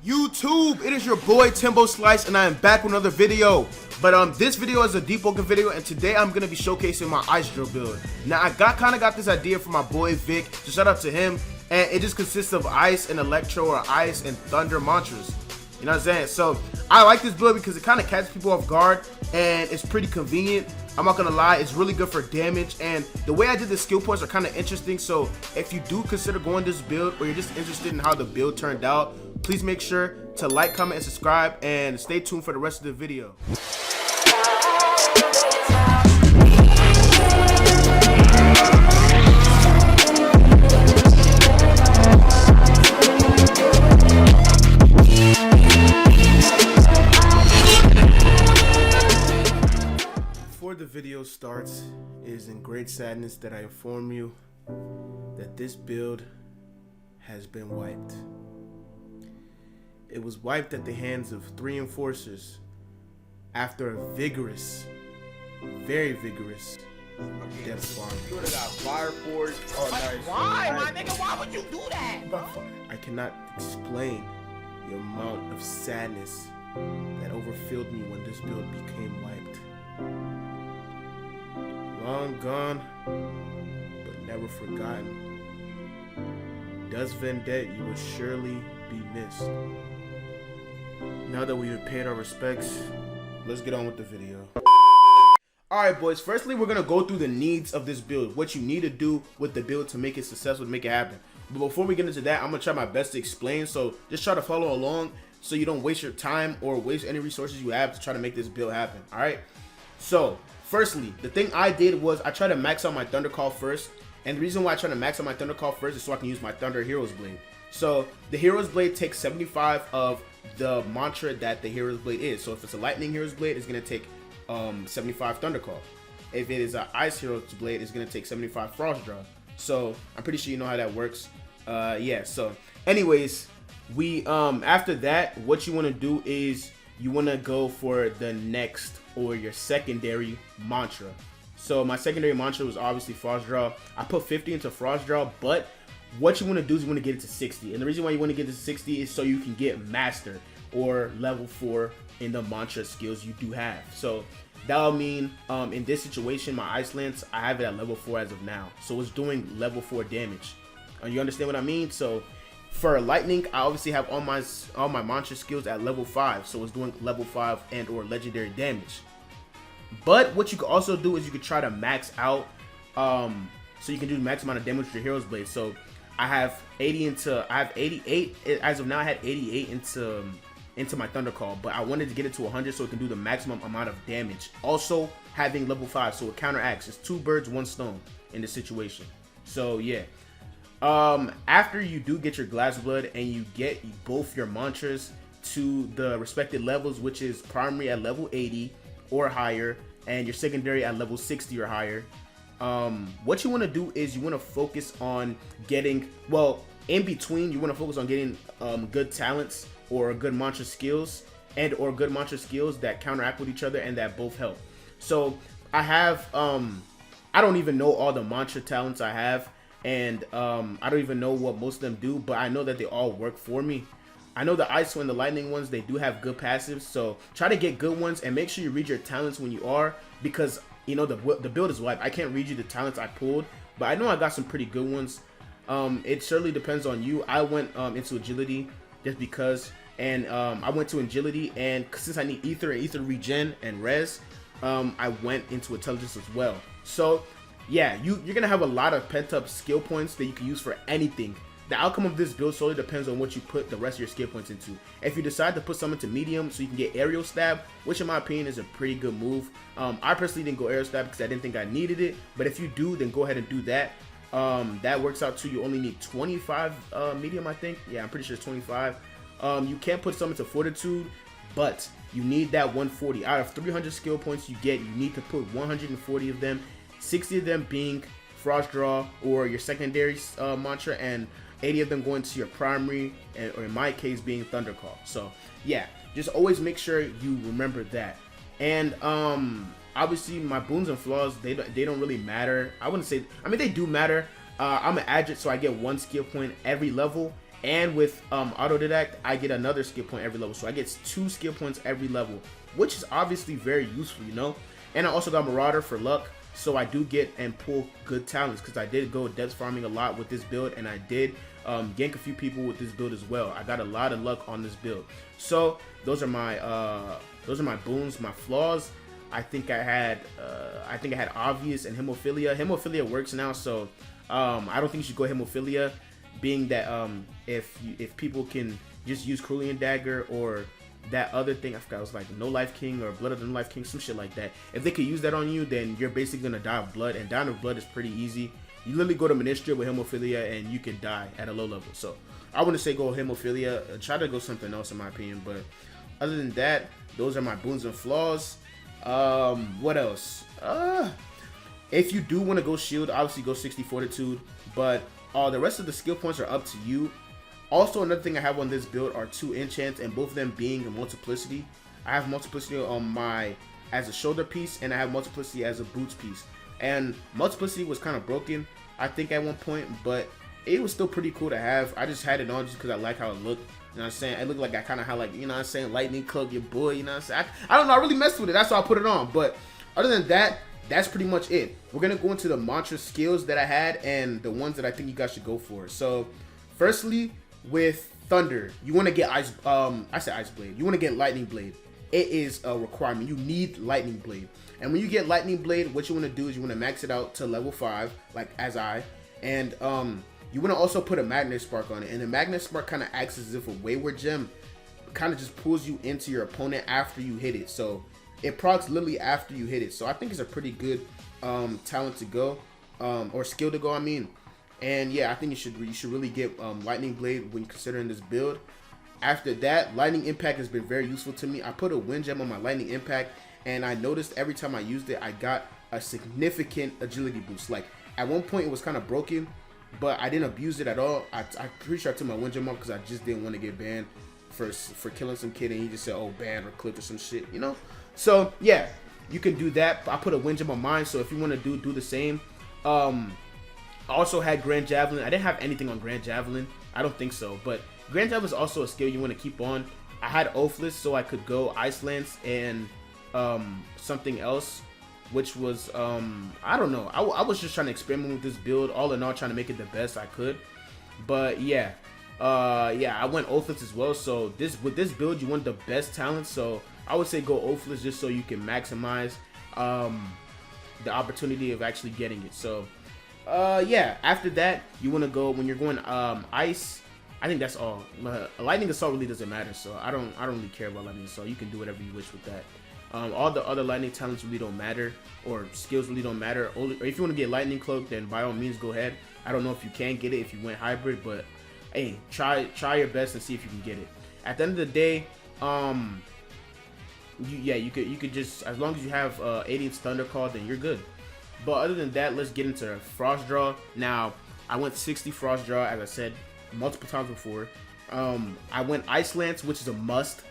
YouTube, it is your boy TimboSlice, and I am back with another video. But this video is a Deepwoken video, and today I'm gonna be showcasing my ICEDRO build. Now I kind of got this idea from my boy Vic, so shout out to him. And it just consists of ice and electro, or ice and thunder mantras. You know what I'm saying? So I like this build because it kind of catches people off guard, and it's pretty convenient. I'm not gonna lie, it's really good for damage, and the way I did the skill points are kind of interesting. So if you do consider going this build, or you're just interested in how the build turned out, please make sure to like, comment, and subscribe, and stay tuned for the rest of the video. Before the video starts, it is in great sadness that I inform you that this build has been wiped. It was wiped at the hands of 3 enforcers after a vigorous, very vigorous death farm. You would've got fire force. Oh, nice. Why, my nigga? Why would you do that, bro? I cannot explain the amount of sadness that overfilled me when this build became wiped. Long gone, but never forgotten. Thus Vendette, you will surely be missed. Now that we have paid our respects, let's get on with the video. Alright boys, firstly we're going to go through the needs of this build, what you need to do with the build to make it successful, to make it happen. But before we get into that, I'm going to try my best to explain, so just try to follow along so you don't waste your time or waste any resources you have to try to make this build happen. Alright, so firstly, the thing I did was I tried to max out my Thunder Call first, and the reason why I tried to max out my Thunder Call first is so I can use my Thunder Hero's Blade. So the Hero's Blade takes 75 of the mantra that the Hero's Blade is. So if it's a Lightning Hero's Blade, it's going to take 75 Thunder Call. If it is an Ice Hero's Blade, it's going to take 75 Frost Draw. So I'm pretty sure you know how that works. Yeah, so anyways, we after that, what you want to do is you want to go for the next, or your secondary mantra. So my secondary mantra was obviously Frost Draw. I put 50 into Frost Draw, but what you want to do is you want to get it to 60. And the reason why you want to get it to 60 is so you can get Master or level 4 in the mantra skills you do have. So that'll mean in this situation, my Ice Lance, I have it at level 4 as of now. So it's doing level 4 damage. You understand what I mean? So for Lightning, I obviously have all my mantra skills at level 5. So it's doing level 5 and or legendary damage. But what you could also do is you could try to max out, so you can do the max amount of damage with your Hero's Blade. So I have 88 as of now. I had 88 into my Thunder Call, but I wanted to get it to 100 so it can do the maximum amount of damage. Also having level 5, so it counteracts. It's 2 birds, 1 stone in this situation. So yeah, after you do get your Glass Blood and you get both your mantras to the respected levels, which is primary at level 80 or higher, and your secondary at level 60 or higher, what you want to do is you want to focus on getting, well, in between, you want to focus on getting good talents or good mantra skills, and or good mantra skills that counteract with each other and that both help. So I have I don't even know all the mantra talents I have, and I don't even know what most of them do, but I know that they all work for me. I know the Ice and the Lightning ones, they do have good passives, so try to get good ones and make sure you read your talents when you are, because you know the build is wiped. I can't read you the talents I pulled, but I know I got some pretty good ones. It certainly depends on you. I went into Agility just because, and I went to Agility, and since I need Ether and Ether regen and res, I went into Intelligence as well. So yeah, you're gonna have a lot of pent up skill points that you can use for anything. The outcome of this build solely depends on what you put the rest of your skill points into. If you decide to put some into medium so you can get aerial stab, which in my opinion is a pretty good move. I personally didn't go aerial stab because I didn't think I needed it, but if you do, then go ahead and do that. That works out to, you only need 25 medium, I think. Yeah, I'm pretty sure it's 25. You can't put some into fortitude, but you need that 140. Out of 300 skill points you get, you need to put 140 of them, 60 of them being Frost Draw or your secondary mantra, and 80 of them going to your primary, or in my case being Thunder Call. So yeah, just always make sure you remember that. And obviously my boons and flaws, they don't really matter. I wouldn't say, I mean, they do matter. I'm an Adject, so I get 1 skill point every level, And with autodidact, I get another skill point every level. So I get 2 skill points every level, which is obviously very useful, you know. And I also got Marauder for luck, so I do get and pull good talents, because I did go depth farming a lot with this build, and I did gank a few people with this build as well. I got a lot of luck on this build. So those are my boons. My flaws, I think I had obvious and hemophilia. Hemophilia works now, so I don't think you should go hemophilia, being that if people can just use Cerulean Dagger or that other thing, I forgot, it was like No Life King or Blood of the No Life King, some shit like that. If they could use that on you, then you're basically gonna die of blood, and dying of blood is pretty easy. You literally go to Ministry with hemophilia and you can die at a low level. So I wouldn't say go hemophilia. Try to go something else in my opinion. But other than that, those are my boons and flaws. What else? If you do want to go shield, obviously go 60 fortitude. But the rest of the skill points are up to you. Also, another thing I have on this build are 2 enchants, and both of them being a multiplicity. I have multiplicity on my as a shoulder piece, and I have multiplicity as a boots piece. And multiplicity was kind of broken, I think, at one point, but it was still pretty cool to have. I just had it on just because I like how it looked. You know what I'm saying? It looked like I kind of had, like, you know what I'm saying, lightning cloak, your boy, you know what I'm saying? I don't know, I really messed with it. That's why I put it on. But other than that, that's pretty much it. We're going to go into the mantra skills that I had and the ones that I think you guys should go for. So, firstly, with Thunder, you want to get Ice Blade. You want to get Lightning Blade. It is a requirement. You need Lightning Blade. And when you get Lightning Blade, what you want to do is you want to max it out to level 5, like as I. And you want to also put a Magnet Spark on it. And the Magnet Spark kind of acts as if a Wayward Gem kind of just pulls you into your opponent after you hit it. So it procs literally after you hit it. So I think it's a pretty good talent to go, or skill to go, I mean. And yeah, I think you should really get Lightning Blade when considering this build. After that, Lightning Impact has been very useful to me. I put a Wind Gem on my Lightning Impact, and I noticed every time I used it, I got a significant agility boost. Like, at one point, it was kind of broken, but I didn't abuse it at all. I'm pretty sure I took my Wind Gem off because I just didn't want to get banned for killing some kid, and he just said, oh, banned or clipped or some shit, you know? So, yeah, you can do that. I put a Wind Gem on mine, so if you want to do the same. I also had Grand Javelin. I didn't have anything on Grand Javelin. I don't think so, but Grand Javelin is also a skill you want to keep on. I had Oathless so I could go Ice Lance and something else, which was I don't know. I was just trying to experiment with this build, all in all, trying to make it the best I could. But yeah, I went Oathless as well. So with this build, you want the best talent. So I would say go Oathless just so you can maximize the opportunity of actually getting it. So yeah, after that, you want to go when you're going Ice. I think that's all. Lightning Assault really doesn't matter, so I don't really care about Lightning Assault. You can do whatever you wish with that. All the other lightning talents really don't matter, or skills really don't matter. Or if you want to get Lightning Cloak, then by all means go ahead. I don't know if you can get it if you went hybrid, but hey, try your best and see if you can get it. At the end of the day, you could just, as long as you have 80th Thunder Call, then you're good. But other than that, let's get into Frost Draw. Now, I went 60 Frost Draw, as I said multiple times before. I went Ice Lance, which is a must.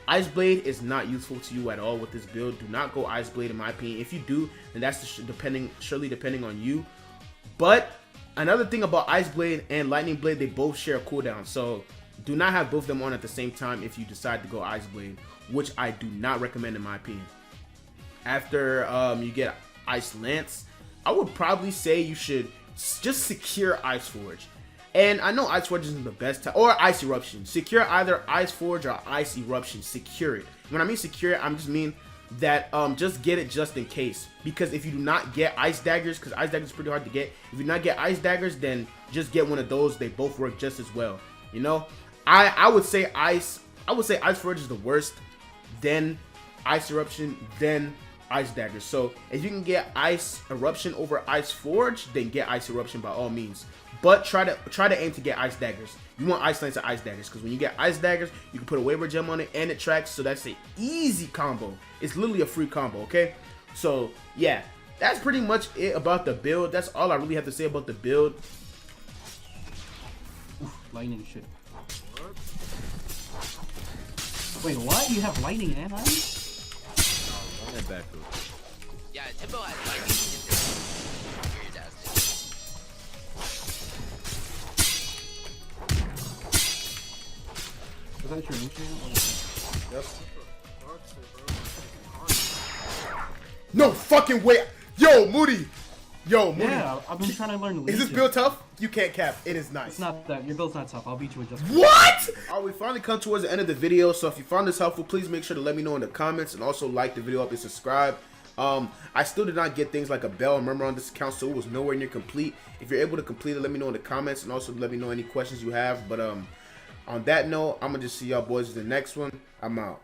Ice Blade is not useful to you at all with this build. Do not go Ice Blade in my opinion. If you do, then that's surely depending on you. But another thing about Ice Blade and Lightning Blade, they both share a cooldown. So do not have both of them on at the same time if you decide to go Ice Blade, which I do not recommend in my opinion. After you get Ice Lance, I would probably say you should just secure Ice Forge. And I know Ice Forge isn't the best or Ice Eruption. Secure either Ice Forge or Ice Eruption. Secure it. When I mean secure it, I just mean that just get it just in case. Because if you do not get Ice Daggers, because Ice Daggers is pretty hard to get. If you do not get Ice Daggers, then just get one of those. They both work just as well. You know, I would say Ice Forge is the worst, then Ice Eruption, then Ice Daggers. So if you can get Ice Eruption over Ice Forge, then get Ice Eruption by all means. But try to aim to get Ice Daggers. You want Ice Lance or Ice Daggers, because when you get Ice Daggers, you can put a Wayward Gem on it and it tracks, so that's an easy combo. It's literally a free combo, okay? So yeah, that's pretty much it about the build. That's all I really have to say about the build. Oof, lightning shit. Wait, what? You have lightning and ice? Run that back, bro. Yeah, Timbo has lightning in this. Was that your enchant? Yep. No fucking way. Yo, Moody. Yo, Moody. Yeah, I've been trying to learn Legion. Is this build tough? You can't cap. It is nice. It's not that. Your build's not tough. I'll beat you with just... What? All right, we finally come towards the end of the video. So if you found this helpful, please make sure to let me know in the comments and also like the video up and subscribe. I still did not get things like a bell and murmur on this account, so it was nowhere near complete. If you're able to complete it, let me know in the comments and also let me know any questions you have. But on that note, I'm gonna just see y'all boys in the next one. I'm out.